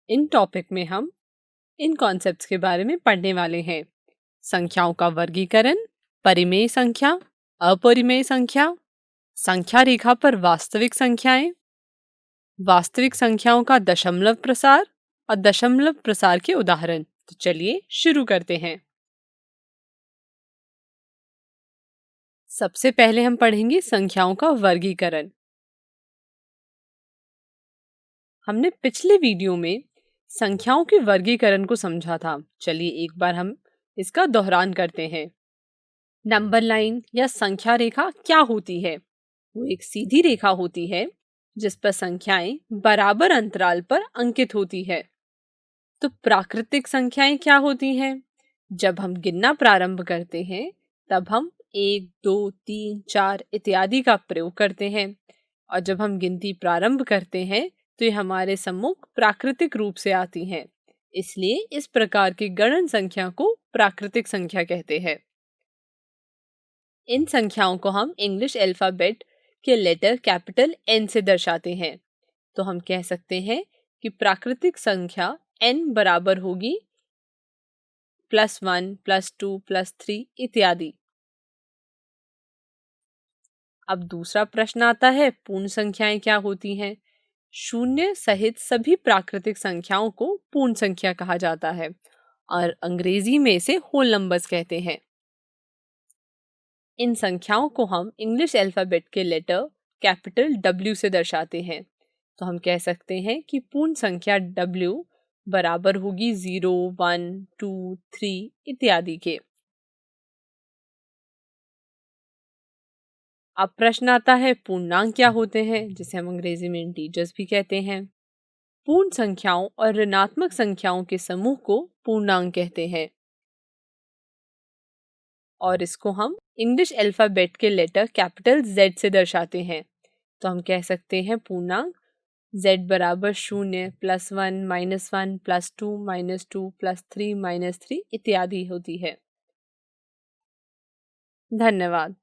इन topic में हम इन concepts के बारे में पढ़ने वाले हैं। संख्याओं का वर्गीकरण, परिमेय संख्या, अपरिमेय संख्या, संख्या रेखा पर वास्तविक संख्याएं, वास्तविक संख्याओं का दशमलव प्रसार और दशमलव प्रसार के उदाहरण। तो चलिए शुरू करते हैं। सबसे पहले हम पढ़ेंगे संख्याओं का वर्गीकरण। हमने पिछले वीडियो में संख्याओं के वर्गीकरण को समझा था। चलिए एक बार हम इसका दोहरान करते हैं। नंबर लाइन या संख्या रेखा क्या होती है? वो एक सीधी रेखा होती है जिस पर संख्याएं बराबर अंतराल पर अंकित होती है। तो प्राकृतिक संख्याएं क्या होती हैं? जब हम गिनना प्रारंभ करते हैं तब हम 1, 2, 3, 4 इत्यादि का प्रयोग करते हैं, और जब हम गिनती प्रारंभ करते हैं तो ये हमारे सम्मुख प्राकृतिक रूप से आती हैं। इसलिए इस प्रकार की गणन संख्या को प्राकृतिक संख्या कहते हैं। इन संख्याओं को हम इंग्लिश अल्फाबेट के लेटर कैपिटल N से दर्शाते हैं। तो हम कह सकते हैं कि प्राकृतिक संख्या n बराबर होगी +1, +2, +3 इत्यादि। अब दूसरा प्रश्न आता है, पूर्ण संख्याएं क्या होती हैं? शून्य सहित सभी प्राकृतिक संख्याओं को पूर्ण संख्या कहा जाता है और अंग्रेजी में इसे होल नंबर्स कहते हैं। इन संख्याओं को हम इंग्लिश अल्फाबेट के लेटर कैपिटल W से दर्शाते हैं। तो हम कह सकते हैं कि पूर्ण संख्या W बराबर होगी 0, 1, 2, 3 इत्यादि के। अब प्रश्न आता है, पूर्णांक क्या होते हैं, जिसे हम अंग्रेजी में इंटीजर्स भी कहते हैं। पूर्ण संख्याओं और ऋणात्मक संख्याओं के समूह को पूर्णांक कहते हैं और इसको हम इंग्लिश अल्फाबेट के लेटर कैपिटल Z से दर्शाते हैं। तो हम कह सकते हैं पूर्णांक Z बराबर 0, +1, -1, +2, -2, +3, -3 इत्यादि होती है। धन्यवाद।